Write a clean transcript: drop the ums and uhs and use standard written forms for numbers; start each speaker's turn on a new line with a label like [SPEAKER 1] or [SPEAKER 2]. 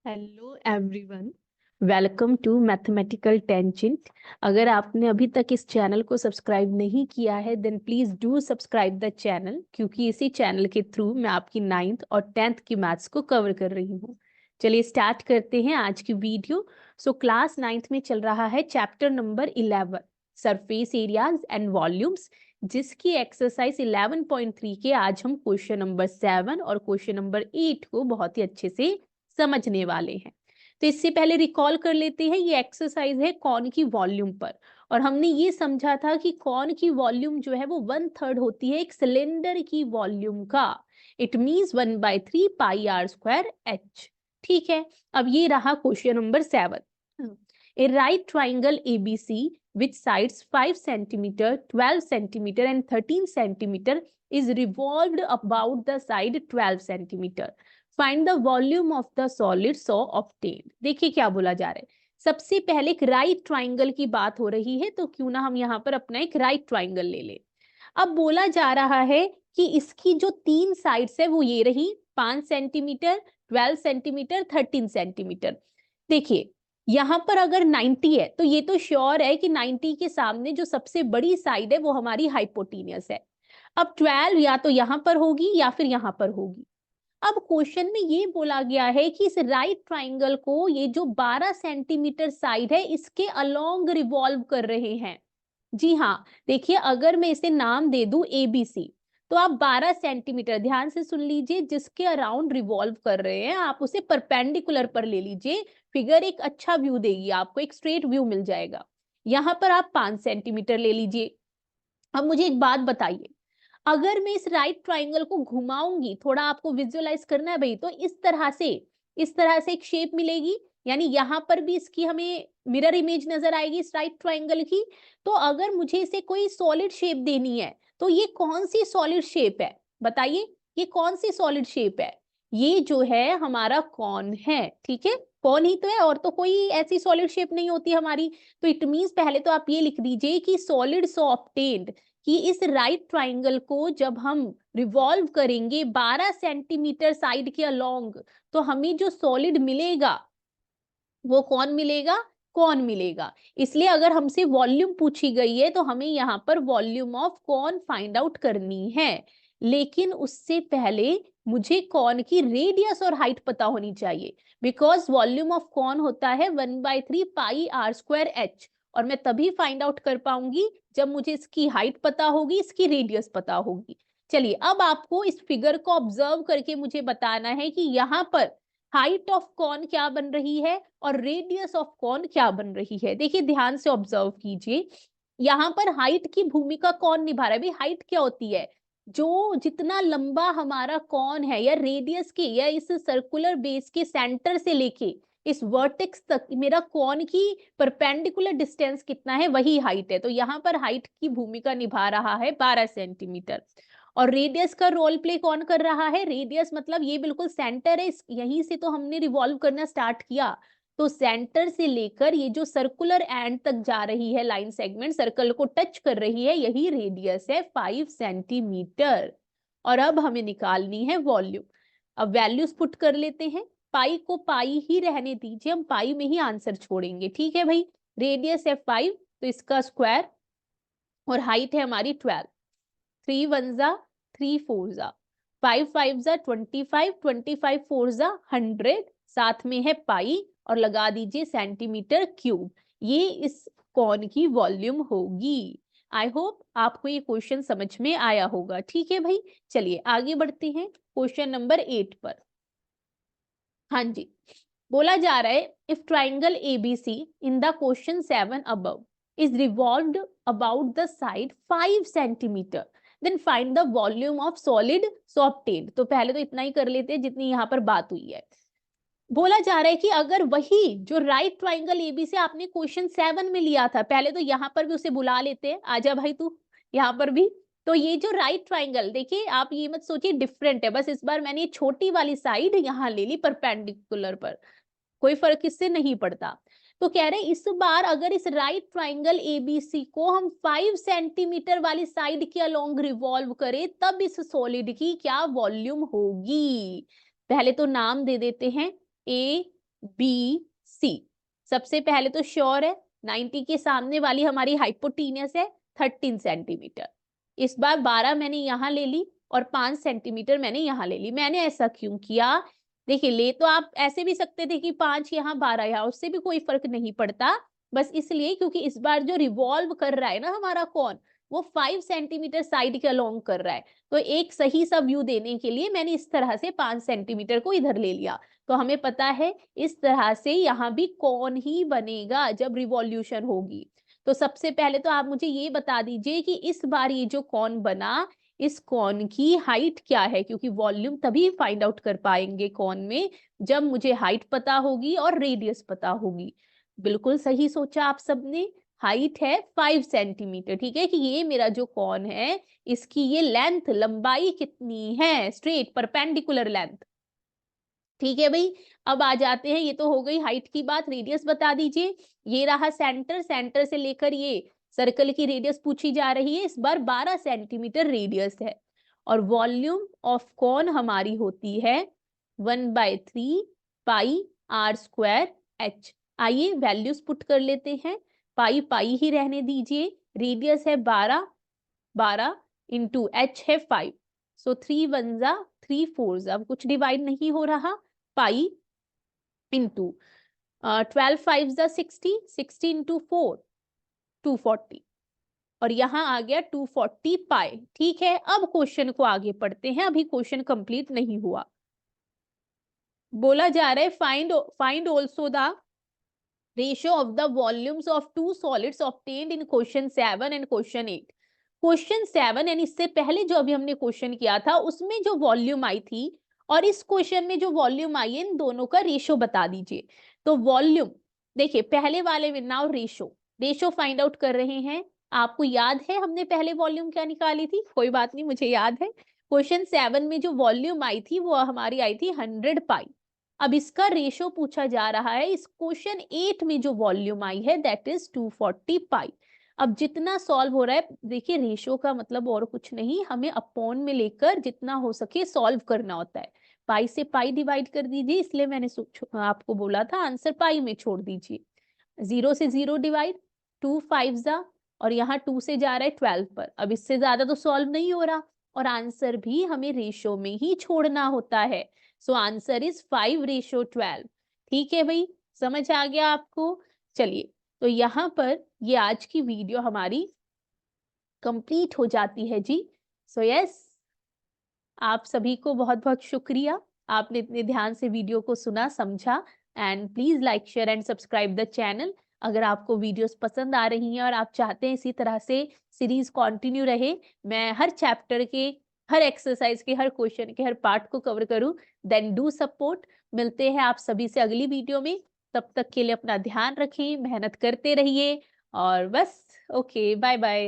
[SPEAKER 1] Hello everyone, welcome to mathematical tangent. अगर आपने अभी तक इस चैनल को सब्सक्राइब नहीं किया है then please do subscribe the channel, क्योंकि इसी चैनल के थ्रू मैं आपकी 9th और 10th की मैथ्स को कवर कर रही हूँ। चलिए स्टार्ट करते हैं आज की वीडियो। क्लास 9th में चल रहा है chapter number 11, surface areas and volumes, जिसकी एक्सरसाइज 11.3 के आज हम क्वेश्चन नंबर 7 और क्वेश्चन नंबर 8 को बहुत ही अच्छे से समझने वाले हैं। तो इससे पहले रिकॉल कर लेते हैं, ये एक्सरसाइज है कॉन की वॉल्यूम पर। और हमने ये समझा था कि कॉन की वॉल्यूम जो है वो 1/3 होती है एक सिलेंडर की वॉल्यूम का। It means 1/3 pi r square h. ठीक है, अब ये रहा question number 7। A right triangle ABC which sides 5 centimeter, 12 centimeter and 13 centimeter is revolved about the side 12 centimeter. Find the volume of the solid so obtained. देखिए क्या बोला जा रहा है। सबसे पहले एक राइट ट्राइंगल की बात हो रही है, तो क्यों ना हम यहाँ पर अपना एक राइट ट्राइंगल ले लें। अब बोला जा रहा है कि इसकी जो 3 साइड्स है वो ये रही, 5 सेंटीमीटर, 12 सेंटीमीटर, 13 सेंटीमीटर। देखिए यहाँ पर अगर 90 है तो ये तो श्योर है कि 90 के सामने जो सबसे बड़ी साइड है वो हमारी हाइपोटेनियस है। अब 12 या तो यहाँ पर होगी या फिर यहाँ पर होगी। अब क्वेश्चन में ये बोला गया है कि इस राइट ट्राइंगल को ये जो 12 सेंटीमीटर साइड है इसके अलोंग रिवॉल्व कर रहे हैं। जी हाँ, देखिए अगर मैं इसे नाम दे दूं एबीसी, तो आप 12 सेंटीमीटर ध्यान से सुन लीजिए जिसके अराउंड रिवॉल्व कर रहे हैं, आप उसे परपेंडिकुलर पर ले लीजिए। फिगर एक अच्छा व्यू देगी आपको, एक स्ट्रेट व्यू मिल जाएगा। यहाँ पर आप 5 सेंटीमीटर ले लीजिए। अब मुझे एक बात बताइए, अगर मैं इस राइट ट्राइंगल को घुमाऊंगी, थोड़ा आपको विजुअलाइज करना है भाई, तो इस तरह से एक शेप मिलेगी। यानी यहाँ पर भी इसकी हमें मिरर इमेज नजर आएगी इस राइट ट्राइंगल की। तो अगर मुझे इसे कोई सॉलिड शेप देनी है तो ये कौन सी सॉलिड शेप है, बताइए। ये कौन सी सॉलिड शेप है? ये जो है हमारा कॉन है। ठीक है, कॉन ही तो है, और तो कोई ऐसी सॉलिड शेप नहीं होती हमारी। तो इट मींस पहले तो आप ये लिख दीजिए कि सॉलिड सो ऑब्टेन्ड, कि इस राइट ट्राइंगल को जब हम रिवॉल्व करेंगे 12 सेंटीमीटर साइड के अलोंग, तो हमें जो सॉलिड मिलेगा वो कौन मिलेगा? कौन मिलेगा। इसलिए अगर हमसे वॉल्यूम पूछी गई है तो हमें यहाँ पर वॉल्यूम ऑफ कौन फाइंड आउट करनी है। लेकिन उससे पहले मुझे कौन की रेडियस और हाइट पता होनी चाहिए, बिकॉज वॉल्यूम ऑफ कौन होता है 1/3 पाई आर स्क्वायर एच। और मैं तभी फाइंड आउट कर पाऊंगी जब मुझे इसकी हाइट पता होगी, इसकी रेडियस पता होगी। चलिए अब आपको इस फिगर को ऑब्जर्व करके मुझे बताना है कि यहाँ पर हाइट ऑफ कॉन क्या बन रही है और रेडियस ऑफ कॉन क्या बन रही है। देखिए ध्यान से ऑब्जर्व कीजिए, यहाँ पर हाइट की भूमिका कौन निभा रहा है? भाई हाइट क्या होती है? जो जितना लंबा हमारा कॉन है या रेडियस के या इस सर्कुलर बेस के सेंटर से लेके इस वर्टेक्स तक मेरा कॉन की परपेंडिकुलर डिस्टेंस कितना है, वही हाइट है। तो यहाँ पर हाइट की भूमिका निभा रहा है 12 सेंटीमीटर। और रेडियस का रोल प्ले कौन कर रहा है? रेडियस मतलब ये बिल्कुल सेंटर है, यहीं से तो हमने रिवॉल्व करना स्टार्ट किया। तो सेंटर से लेकर ये जो सर्कुलर एंड तक जा रही है लाइन सेगमेंट, सर्कल को टच कर रही है, यही रेडियस है 5 सेंटीमीटर। और अब हमें निकालनी है वॉल्यूम। अब वैल्यूज पुट कर लेते हैं। पाई को पाई ही रहने दीजिए, हम पाई में ही आंसर छोड़ेंगे। ठीक है भाई, रेडियस है 5 तो इसका स्क्वायर, और हाइट है हमारी 12। 3 1 जा 3 4 जा 5 5 जा 25, 25 4 जा 100, साथ में है पाई और लगा दीजिए सेंटीमीटर क्यूब। ये इस कॉन की वॉल्यूम होगी। आई होप आपको ये क्वेश्चन समझ में आया होगा। ठीक है भाई, चलिए आगे बढ़ते हैं क्वेश्चन नंबर 8 पर। हाँ जी, बोला जा रहा है if triangle ABC in the question 7 above is revolved about the side 5 centimetre then find the volume of solid so obtained. तो पहले तो इतना ही कर लेते हैं जितनी यहाँ पर बात हुई है। बोला जा रहा है कि अगर वही जो राइट ट्राइंगल एबीसी आपने क्वेश्चन 7 में लिया था, पहले तो यहाँ पर भी उसे बुला लेते हैं, आजा भाई तू यहाँ पर भी। तो ये जो राइट ट्राइंगल, देखिए आप ये मत सोचिए डिफरेंट है, बस इस बार मैंने छोटी वाली साइड यहाँ ले ली परपेंडिकुलर पर, कोई फर्क इससे नहीं पड़ता। तो कह रहे इस बार अगर इस राइट ट्राइंगल एबीसी को हम 5 सेंटीमीटर वाली साइड के अलोंग रिवॉल्व करें, तब इस सॉलिड की क्या वॉल्यूम होगी। पहले तो नाम दे देते हैं, ए बी, सी। सबसे पहले तो श्योर है 90 के सामने वाली हमारी हाइपोटीनियस है 13 सेंटीमीटर। इस बार 12 मैंने यहां ले ली और 5 सेंटीमीटर मैंने यहां ले ली। मैंने ऐसा क्यों किया? देखिए, ले तो आप ऐसे भी सकते थे कि 5 यहाँ 12 यहाँ, उससे भी कोई फर्क नहीं पड़ता। बस इसलिए क्योंकि इस बार जो रिवॉल्व कर रहा है ना हमारा कौन, वो 5 सेंटीमीटर साइड के अलोंग कर रहा है। तो एक सही सा व्यू देने के लिए मैंने इस तरह से 5 सेंटीमीटर को इधर ले लिया। तो हमें पता है इस तरह से यहाँ भी कौन ही बनेगा जब रिवॉल्यूशन होगी। तो सबसे पहले तो आप मुझे ये बता दीजिए कि इस बार ये जो कौन बना, इस कौन की हाइट क्या है, क्योंकि वॉल्यूम तभी फाइंड आउट कर पाएंगे कौन में जब मुझे हाइट पता होगी और रेडियस पता होगी। बिल्कुल सही सोचा आप सबने। हाइट है 5 सेंटीमीटर, ठीक है, कि ये मेरा जो कौन है इसकी ये लेंथ, लंबाई कितनी है, स्ट्रेट परपेंडिकुलर लेंथ। ठीक है भाई, अब आ जाते हैं, ये तो हो गई हाइट की बात। रेडियस बता दीजिए। ये रहा सेंटर, सेंटर से लेकर ये सर्कल की रेडियस पूछी जा रही है। इस बार 12 सेंटीमीटर रेडियस है और वॉल्यूम ऑफ कौन हमारी होती है 1/3 पाई आर स्क्वायर एच। आइए वैल्यूज पुट कर लेते हैं। पाई पाई ही रहने दीजिए। रेडियस है 12, 12 इंटू एच है 5। सो 3 1 जा 3 4 जा, अब कुछ डिवाइड नहीं हो रहा। पाई इंटू 12 5 जा 60, 60 इंटू 4 240, और यहां आ गया 240 पाई। ठीक है, अब क्वेश्चन को आगे पढ़ते हैं, अभी क्वेश्चन कंप्लीट नहीं हुआ। बोला जा रहा है find also the ratio of the volumes of two solids obtained in question 7 and question 8। Question 7 यानी इससे पहले जो अभी हमने क्वेश्चन किया था उसमें जो वॉल्यूम आई थी और इस क्वेश्चन में जो वॉल्यूम आई है, इन दोनों का रेशियो बता दीजिए। तो वॉल्यूम देखिए, पहले वाले में नाउ रेशियो फाइंड आउट कर रहे हैं। आपको याद है हमने पहले वॉल्यूम क्या निकाली थी? कोई बात नहीं, मुझे याद है। क्वेश्चन 7 में जो वॉल्यूम आई थी वो हमारी आई थी 100 पाई। अब इसका रेशो पूछा जा रहा है इस क्वेश्चन 8 में जो वॉल्यूम आई है दैट इज 240 पाई। अब जितना सॉल्व हो रहा है, देखिए रेशो का मतलब और कुछ नहीं, हमें अपॉन में लेकर जितना हो सके सॉल्व करना होता है। पाई से पाई डिवाइड कर दीजिए, इसलिए मैंने आपको बोला था आंसर पाई में छोड़ दीजिए। 0 से 0 डिवाइड, 2 5 जा, और यहाँ 2 से जा रहा है 12 पर। अब इससे ज्यादा तो सॉल्व नहीं हो रहा, और आंसर भी हमें रेशो में ही छोड़ना होता है। So answer is 5:12। ठीक है भाई, समझ आ गया आपको? चलिए, तो यहाँ पर ये आज की वीडियो हमारी कंप्लीट हो जाती है जी। सो यस, आप सभी को बहुत बहुत शुक्रिया, आपने इतने ध्यान से वीडियो को सुना समझा। And please like share and subscribe the channel. अगर आपको वीडियोस पसंद आ रही हैं और आप चाहते हैं इसी तरह से सीरीज कंटिन्यू रहे, मैं हर चैप्टर के, हर एक्सरसाइज के, हर क्वेश्चन के हर पार्ट को कवर करूं, देन डू सपोर्ट। मिलते हैं आप सभी से अगली वीडियो में। तब तक के लिए अपना ध्यान रखें, मेहनत करते रहिए, और बस ओके, बाय बाय।